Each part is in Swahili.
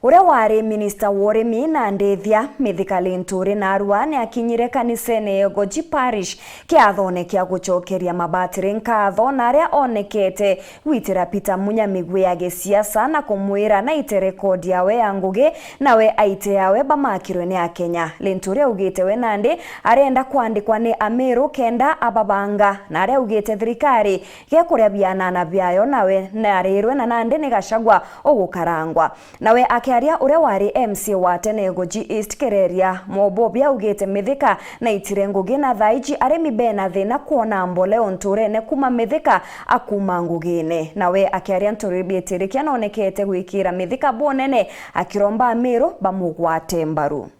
Uria wari Minister Worimi na Ndethia Mithika Linturi na Arua ni akinyire kanisene Goji Parish kiathone kia gucokeria mabatiri nkatho na aria onekete witira Peter Munyamigwi ya gisiasa na kumwira na ite rekodi yawe ya ngugi nawe aite yawe bamakirwe ni Akenya. Linturi ugite we Nandi arenda kwandikwa ni Amiru kenda ababanga na aria ugite thirikari gekuria bianana byayo nawe na arirwe na Nandi ni Gachagua ugukarangwa nawe akiaria uria wari MC wa tene Goji East Kereria Mobobia ugite Mithika na itire ngugi na thaiji arimi bena thina kuona mbole onturene kuma Mithika akuma ngugine nawe akiaria nturibitirikia nonekete gwikira Mithika bonene akiromba Amiru bamugwate mbaru.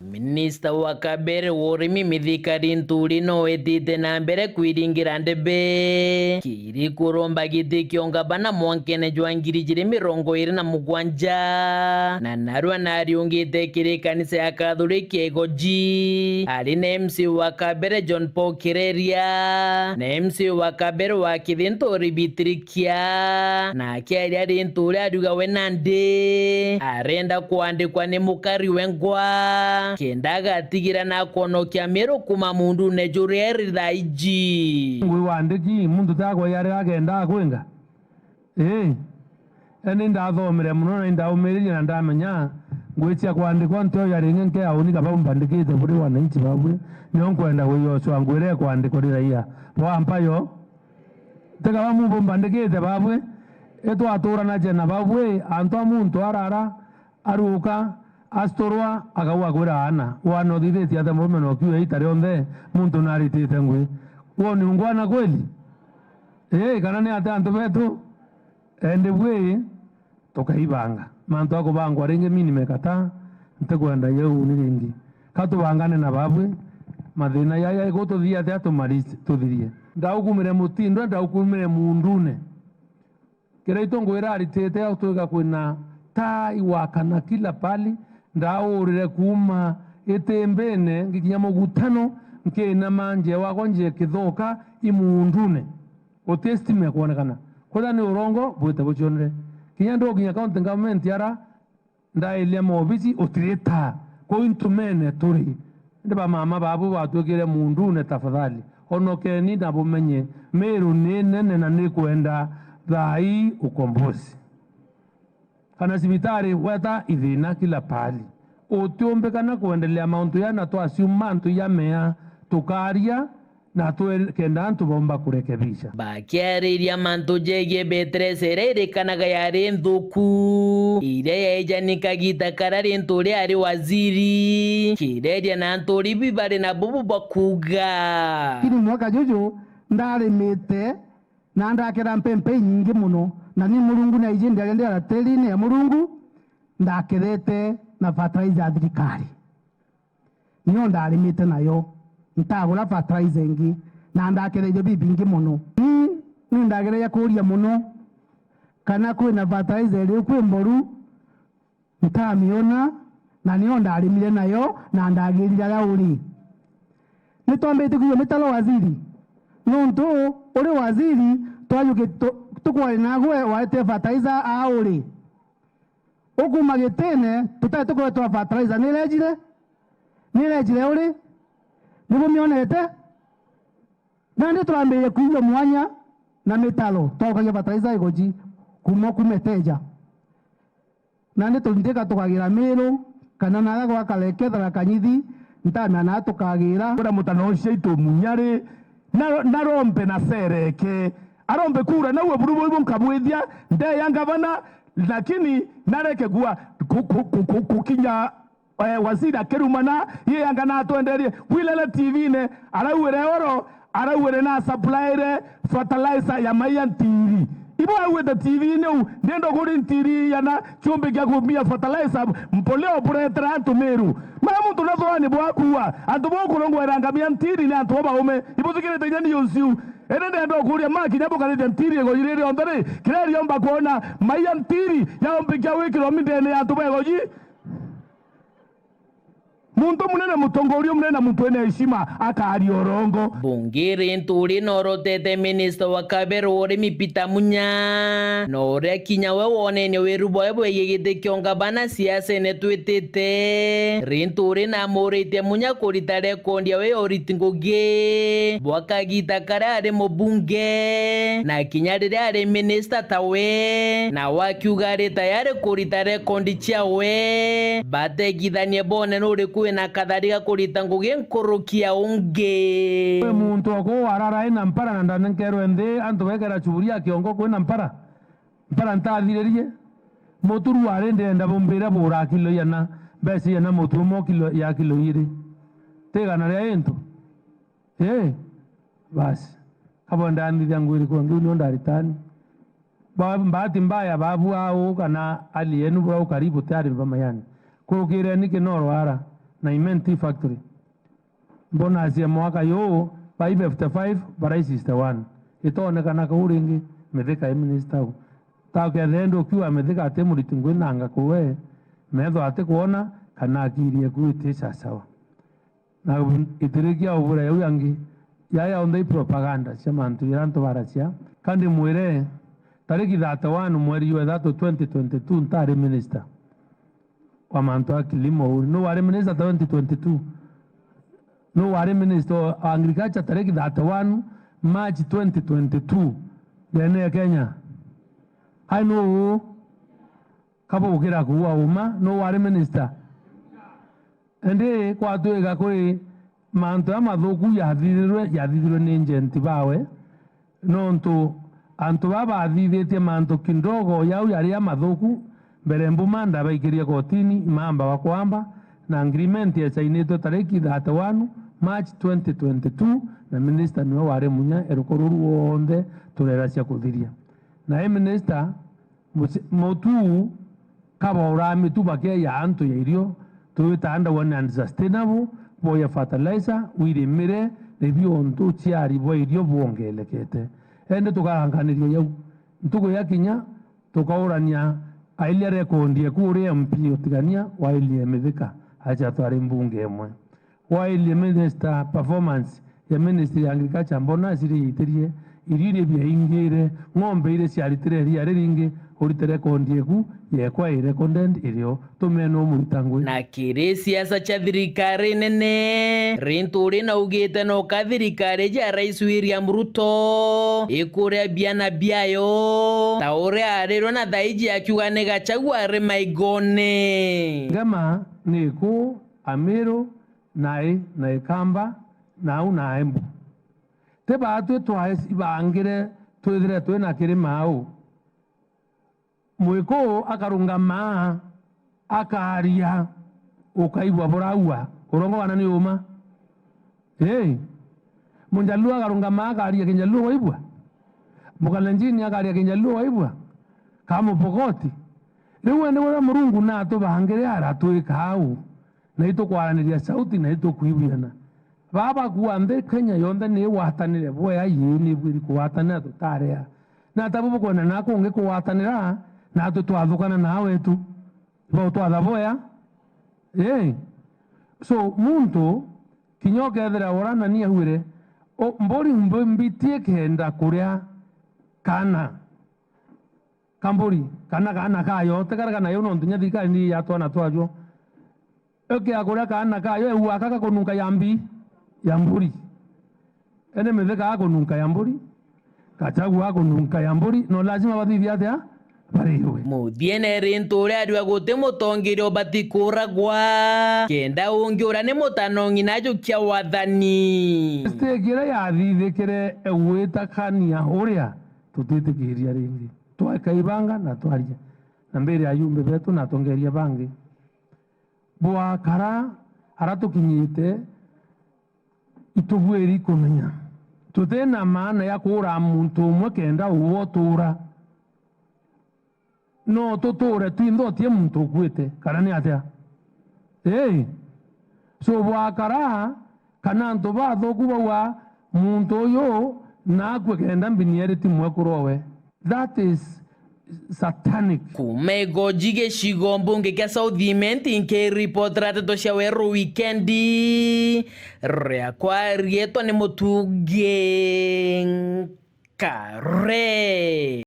Minister wa Kabere Worimi Mithika Linturi no etite na mbere kwiringira ndebe kiri kuromba giti kiongabana mwankene jwangiri jire 27 na narua nariungite kiri kanisa ya Katholiki Goji ali na MC wa Kabere John Paul Kireria na MC wa Kabere wa Kithintori Bitirikia na kiaria Linturi aduga we Nandi arenda kuandikwa ni mukari wengwa kendaga tigira na konokia Miru kuma mundu nejureri thaiji ngwi wandiki mundu takwa yari agenda kwenga eni ndathomere muno na ndaumiririe na ndamenya ngwicia kwandikwa ntio yari ngenge auni kaba mbandikite buri wananchi babwe nyo nkwenda guyoswa ngwire kwandikwa raia wampayo tega bamu mbandikite babwe eto atura na jena babwe anto muntu arara aruka astorwa agawa gwira ana wano thithiti athe murume no kiwe itare onthe muntu naritite ngwi woni ngwana kweli kana ni ate antu betu ende bwe tokaibanga mantu akubangwa ringe mini mekata ntekwenda yeu ni ringi katubangane na babwe mathina yaya gututhia ate atumarisi tuthirie ndaukumire mutindo ndaukumire mundune kireito ngwira aritite autuga kwina tai wakana kila pali ndaurire kuma etembene ngikinya mugutano nkena manje wakonje kithoka imundune otestime kuonekana koda ni urongo bwete buchonre kinya ndo kinya county government yara ndaile mobisi otireta ko intumene turi ndaba mama babu batugire mundune tafadhali onokeni ndabumenye Meru ni nene na ni kwenda thai ukombozi kana sibitari weta ithina kila pali otiombe kana kuendelea mauntu ya na to assume antu ya mea tukaria na tu kenda antu bomba kurekebisha bakiariria mantu jege betresere kanaga yari nthuku ire yeja nikagita karari nturi ari waziri kireria na nturi bibare na bubu bakuga kini mwaka jojo ndarimite na ndakera mpempe nyingi muno na ni Mulungu na ije ndagenda teli ya Mulungu ndakerete na fertilizer ya thirikari niyo ndarimite nayo ntagura fertilizer ingi na ndakereje bibingi muno ni ndagereya kuria muno kana kwina fertilizer iri kwi mboru ntamiona na niyo ndarimire nayo na ndagirira ya uri nitombete kuyo mitalo waziri nonto uri waziri twayuke tukwari nagwe waite fertilizer auri okumagitene tutai tukore twa fertilizer nirejire uri nibo mionete nandi turambiye kuyo mwanya na mitalo twakoye fertilizer igoji kumo kumeteja nandi tundika tukagira Miru kana naga gwa kalekethera kanyithi ntana na tukagira ora mutano cio munyari na rompe na sereke arombe kura nawe burubo ibo nkabwithia nde yangavana lakini nareke gua kukinya wazira kerumana ye yangana atwenderie wilele TV ne arauere oro arauere na supplier fertilizer ya mayantiri ibo awete TV ne ndendo gori ntiri yana chumbe kya kumia fertilizer mpoleo puretra antu Meru mara muntu nazoani bwakuwa antu bokulongo erangamia ntiri ne antu obaume ibo zikire tanyani yonsiu enende ndo kuria maki nyabo kanete ntiri go yirire ondare kireri omba kuona maya ntiri ya ombe kya wiki rominde ne antu bego ji muntu munene mutongoria munene muntu ene heshima akari orongo. Bungiri nturi norotete Minister wa Kabero Oremi Peter Munya nore kinya we wone ne werubo ebo yegete kyonga bana siasa ne twetete rinturi na morite Munya koritare kondia we oritingoge bwaka gita karare mo bunge na kinya dare minister tawe na wakyugare tayare koritare kondi chiawe bate gidanye bone nore kuwe na kadariga koritangoge nkorokia onge muntu ako warara ina mpara na ndane nkero ende anto wekera chuburia kiongo kwena mpara ntathiririe moturu warende enda bombera bora kilo yana besi yana moturu mo kilo ya kilo iri tega na ria ento basi kabo ndandi yangu iri kwa ngiu nonda ritani bahati mbaya babu ao kana alienu bwa karibu tayari bamayani kurukire nike norwara na Imenti factory mbona asia mwaka yo 555 barai 61 itaonekana kauringi metheka minister ta ke thendo kiwa metheka atemuri tingwinanga kuwe metho ate kuona kana akirie kuite sawa na itirikia ubura ya yangi yaya ondai propaganda chama ntu iranto baracia kandi mwire tariki 31 mweri wa 2022 ntare minister wa manto ya kilimo no wale minister 2022 no wale minister agriculture tariki 31 March 2022 dene Kenya I know kabo ukira kuwa uma no wale minister ende kwa tuega kuri manto ya mathuku yathithirwe ni njenti bawe nontu antu baba athithite manto kindogo yau yari ya mathuku mbere mbumanda baikiria kotini mamba wakwamba na agreement ya chainito tariki 31 March 2022 na minister niwe ware Munya erukoruru wonde turera cia kuthiria na minister motu kaba urami tubake ya antu ya irio tuitanda one and sustainable boya fertilizer wirimire nebyo onto chiari bo irio bongelekete ende tukaranganirio yau ntugo yakinya tukaurania ailia rekondie kuri MP utigania wailie mithika acha twari mbunge emwe wailie minister performance ya ministry ya agriculture mbona siri itirie irire bia ingire ng'ombe ile ciaritire ria ringi uritere kondie ku yekwa ire content irio tumeno muritangwe na kire siasa cha thirikari nene rinturi na ugite no ka thirikari ja Rais William Ruto ikuria biana biayo taure arero na thaiji akiuga ni Gachagua ari maigone ngama niku Amiro nae na Ikamba na una Embu teba atu twice ibangire twithire twina kirima au mwiko akarungama akaria ukaibwa boraua urongo wana ni uma munjaluo akarungama akaria kinjaluo waibwa mukalenjini akaria kinjaluo waibwa kama pokoti riu ende wala murungu na to bangire ara twika au na ito kwaraniria sauti na ito kuibiana baba kuande Kenya yonde ni watanire boya yini bwiri kuwatanira tutarea na tabu kona nako unge kuwatanira na tutwathukana nawe tu bo twathaboya so muntu kinyoke ethera orana ni ahwire mbori mbitie kenda kuria kana kambori kana kayo tekaragana yo nontunya thikari ni yatwana twajo akura kana kayo ewa kununka yambi yamburi ene metheka akununka yamburi Gachagua akununka yamburi no lazima bathithia atia bariwe muthiene rinturi ariwa gute mutongirio batikuragwa kenda ungiura ni mutanongi najo kia wathani stegire yathithikire egwitakania uria tutitikiria ringi twakaibanga na twaria na mbere ya yumbe betu na tongeria bangi bwa kara aratukinyite itubweri kumenya tutena maana ya kura muntu umwe kenda uwo tura no tuture twindo tie muntu kwite kana ni atia so bwa kara kana nto bathoku bawa muntu yo na kwe kenda mbiniere timwe kurowe that is satanic. Kumegoji gĩcigo mbunge kĩa Southiment nkĩripotera ndeto cia werũ wikendi rĩakwa rietwa nĩ Mũtungi Kare.